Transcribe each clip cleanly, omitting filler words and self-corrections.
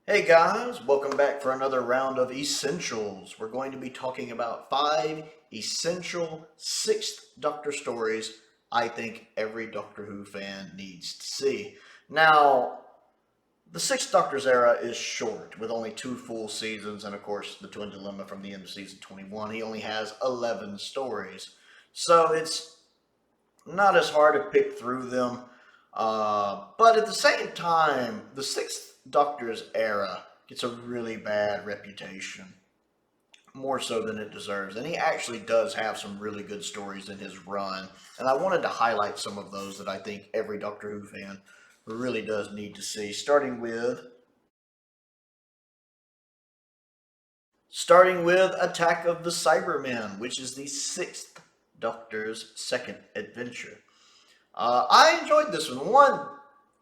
Hey guys, welcome back for another round of Essentials. We're going to be talking about 5 essential Sixth Doctor stories I think every Doctor Who fan needs to see. Now, the Sixth Doctor's era is short, with only 2 full seasons, and of course the Twin Dilemma from the end of season 21. He only has 11 stories. So it's not as hard to pick through them. But at the same time, the Sixth Doctor's era gets a really bad reputation, more so than it deserves. And he actually does have some really good stories in his run. And I wanted to highlight some of those that I think every Doctor Who fan really does need to see. Starting with Attack of the Cybermen, which is the Sixth Doctor's second adventure. I enjoyed this one.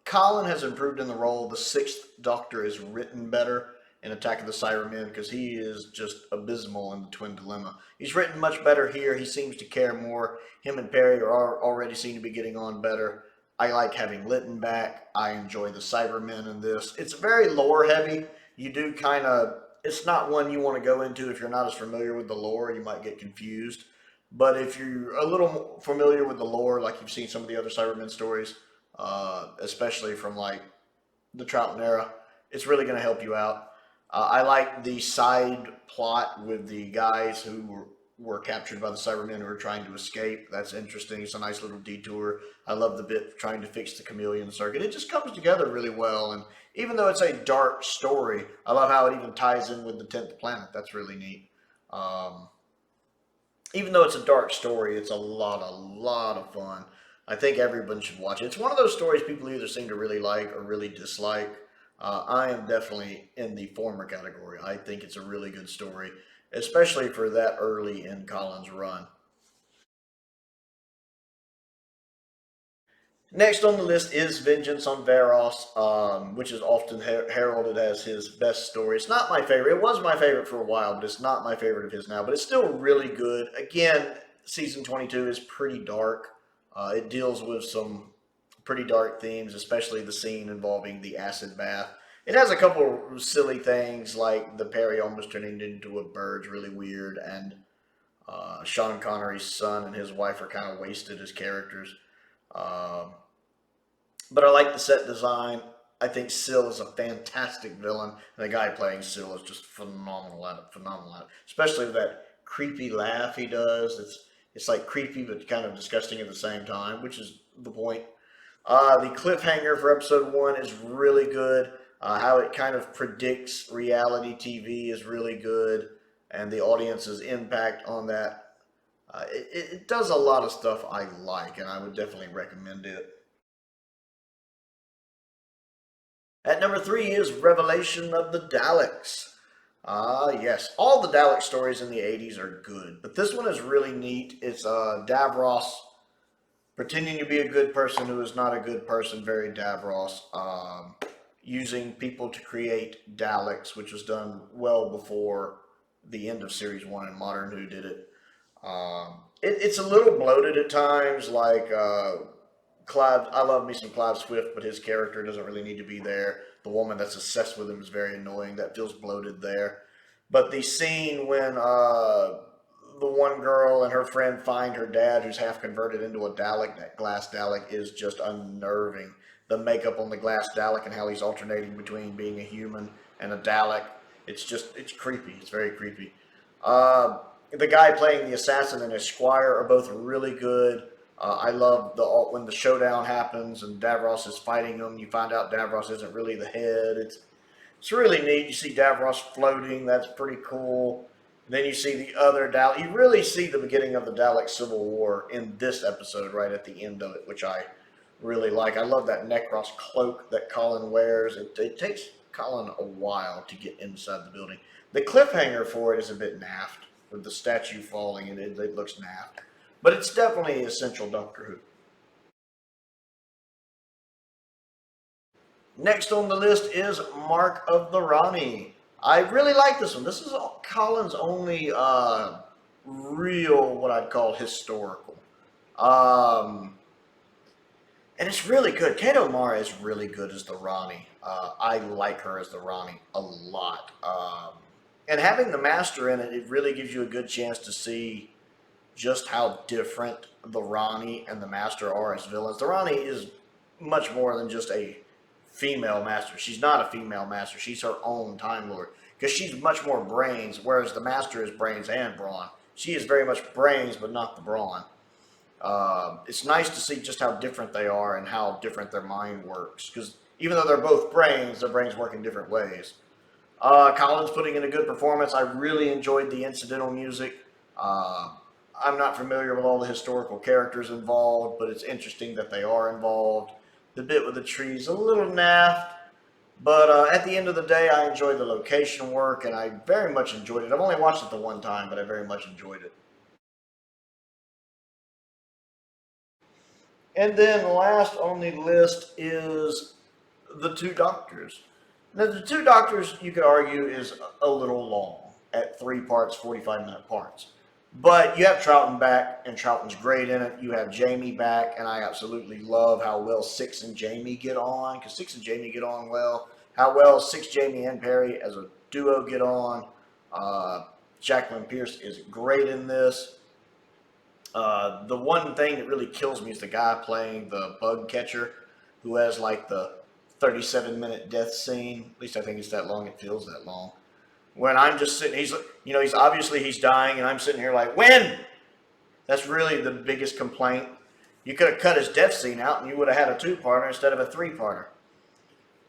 Colin has improved in the role. The Sixth Doctor is written better in Attack of the Cybermen because he is just abysmal in the Twin Dilemma. He's written much better here. He seems to care more. Him and Perry are already seem to be getting on better. I like having Lytton back. I enjoy the Cybermen in this. It's very lore heavy. You do kind of, it's not one you want to go into if you're not as familiar with the lore. You might get confused. But if you're a little familiar with the lore, like you've seen some of the other Cybermen stories, especially from like the Troughton era, it's really going to help you out. I like the side plot with the guys who were captured by the Cybermen who were trying to escape. That's interesting. It's a nice little detour. I love the bit trying to fix the chameleon circuit. It just comes together really well. And even though it's a dark story, I love how it even ties in with the 10th planet. That's really neat. Even though it's a dark story, it's a lot of fun. I think everyone should watch it. It's one of those stories people either seem to really like or really dislike. I am definitely in the former category. I think it's a really good story, especially for that early in Colin's run. Next on the list is Vengeance on Varos, which is often heralded as his best story. It's not my favorite. It was my favorite for a while, but it's not my favorite of his now. But it's still really good. Again, season 22 is pretty dark. It deals with some pretty dark themes, especially the scene involving the acid bath. It has a couple of silly things like the Perry almost turning into a bird's really weird, and Sean Connery's son and his wife are kind of wasted as characters. Um, but I like the set design. I think Syl is a fantastic villain, and the guy playing Syl is just phenomenal at it. Phenomenal at it, especially with that creepy laugh he does. It's like creepy but kind of disgusting at the same time, which is the point. The cliffhanger for episode 1 is really good. How it kind of predicts reality TV is really good, and the audience's impact on that. It does a lot of stuff I like, and I would definitely recommend it. At number 3 is Revelation of the Daleks. Yes, all the Dalek stories in the 80s are good, but this one is really neat. It's Davros pretending to be a good person who is not a good person, very Davros, using people to create Daleks, which was done well before the end of Series 1 and Modern Who did it. It's a little bloated at times, like Clive. I love me some Clive Swift, but his character doesn't really need to be there. The woman that's obsessed with him is very annoying. That feels bloated there. But the scene when the one girl and her friend find her dad, who's half converted into a Dalek, that glass Dalek, is just unnerving. The makeup on the glass Dalek and how he's alternating between being a human and a Dalek. It's creepy. It's very creepy. The guy playing the assassin and his squire are both really good. I love when the showdown happens and Davros is fighting him. You find out Davros isn't really the head. It's really neat. You see Davros floating. That's pretty cool. Then you see the other Dalek. You really see the beginning of the Dalek Civil War in this episode, right at the end of it, which I really like. I love that Necros cloak that Colin wears. It takes Colin a while to get inside the building. The cliffhanger for it is a bit naff, with the statue falling, and it looks naff. But it's definitely essential Doctor Who. Next on the list is Mark of the Ronnie. I really like this one. This is Colin's only real, what I'd call historical. And it's really good. Kato Mara is really good as the Ronnie. I like her as the Ronnie a lot. And having the Master in it, it really gives you a good chance to see just how different the Ronnie and the Master are as villains. The Ronnie is much more than just a female Master. She's not a female Master. She's her own Time Lord. Because she's much more brains, whereas the Master is brains and brawn. She is very much brains, but not the brawn. It's nice to see just how different they are and how different their mind works. Because even though they're both brains, their brains work in different ways. Colin's putting in a good performance. I really enjoyed the incidental music. I'm not familiar with all the historical characters involved, but it's interesting that they are involved. The bit with the trees, a little naff, but at the end of the day, I enjoyed the location work, and I very much enjoyed it. I've only watched it the one time, but I very much enjoyed it. And then last on the list is the Two Doctors. Now, the Two Doctors, you could argue, is a little long at 3 parts, 45-minute parts. But you have Troughton back, and Troughton's great in it. You have Jamie back, and I absolutely love how well Six and Jamie get on, because Six and Jamie get on well. How well Six, Jamie, and Perry as a duo get on. Jacqueline Pierce is great in this. The one thing that really kills me is the guy playing the bug catcher, who has like the 37-minute death scene. At least I think it's that long. It feels that long. When I'm just sitting, he's obviously he's dying, and I'm sitting here like, when? That's really the biggest complaint. You could have cut his death scene out, and you would have had a 2-parter instead of a 3-parter.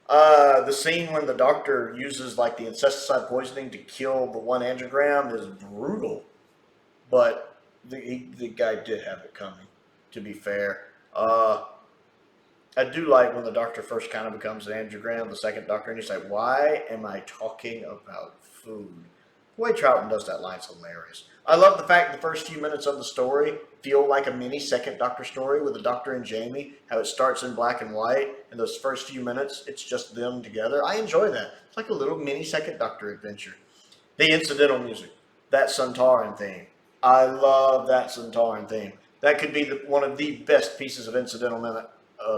The scene when the doctor uses like the insecticide poisoning to kill the one angiogram is brutal, but the guy did have it coming. To be fair, I do like when the doctor first kind of becomes an angiogram, the second doctor, and he's like, why am I talking about food? The way Troughton does that line's hilarious. I love the fact that the first few minutes of the story feel like a mini second Doctor story with the Doctor and Jamie, how it starts in black and white, and those first few minutes, it's just them together. I enjoy that. It's like a little mini second Doctor adventure. The incidental music, that Centauran theme. I love that Centauran theme. That could be one of the best pieces of incidental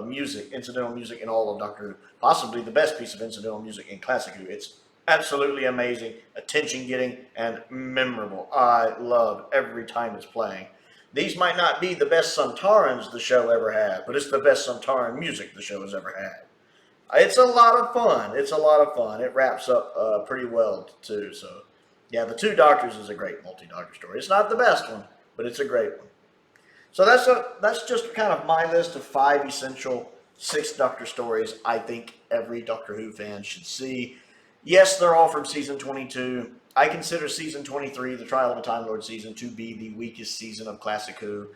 music in all of Doctor Who. Possibly the best piece of incidental music in Classic Who. It's absolutely amazing, attention-getting, and memorable. I love every time it's playing. These might not be the best Centaurans the show ever had, but it's the best Centauran music the show has ever had. It's a lot of fun. It's a lot of fun. It wraps up pretty well, too. So, yeah, The Two Doctors is a great multi-Doctor story. It's not the best one, but it's a great one. So that's just kind of my list of 5 essential 6 Doctor stories I think every Doctor Who fan should see. Yes, they're all from season 22. I consider season 23, the Trial of a Time Lord season, to be the weakest season of Classic Who.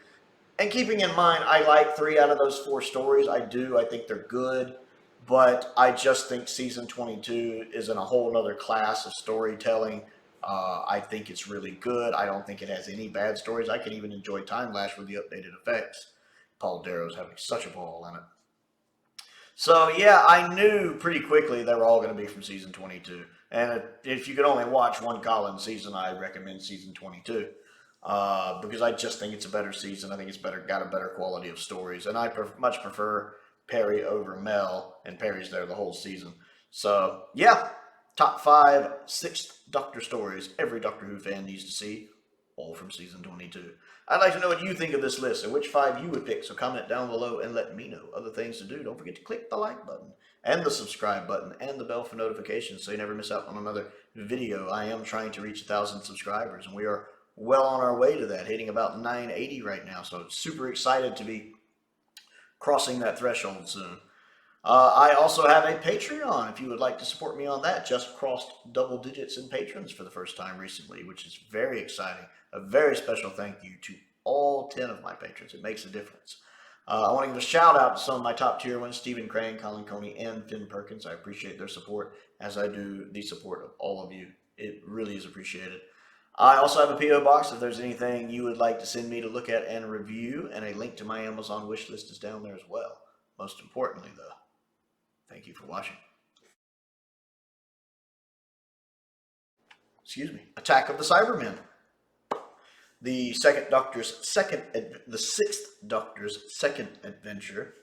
And keeping in mind, I like 3 out of those 4 stories. I do. I think they're good. But I just think season 22 is in a whole other class of storytelling. I think it's really good. I don't think it has any bad stories. I can even enjoy Time Lash with the updated effects. Paul Darrow's having such a ball in it. So, yeah, I knew pretty quickly they were all going to be from season 22. And if you could only watch one Colin season, I recommend season 22. Because I just think it's a better season. I think it's got a better quality of stories. And I much prefer Perry over Mel, and Perry's there the whole season. So, yeah, top 5 6th Doctor stories every Doctor Who fan needs to see, all from season 22. I'd like to know what you think of this list and which 5 you would pick, so comment down below and let me know. Other things to do, don't forget to click the like button and the subscribe button and the bell for notifications so you never miss out on another video. I am trying to reach 1,000 subscribers, and we are well on our way to that, hitting about 980 right now, so super excited to be crossing that threshold soon. I also have a Patreon if you would like to support me on that. Just crossed double digits in patrons for the first time recently, which is very exciting. A very special thank you to all 10 of my patrons. It makes a difference. I want to give a shout out to some of my top tier ones, Stephen Crane, Colin Coney, and Finn Perkins. I appreciate their support, as I do the support of all of you. It really is appreciated. I also have a P.O. box if there's anything you would like to send me to look at and review, and a link to my Amazon wish list is down there as well. Most importantly, though, thank you for watching. Excuse me. Attack of the Cybermen. The 6th Doctor's second adventure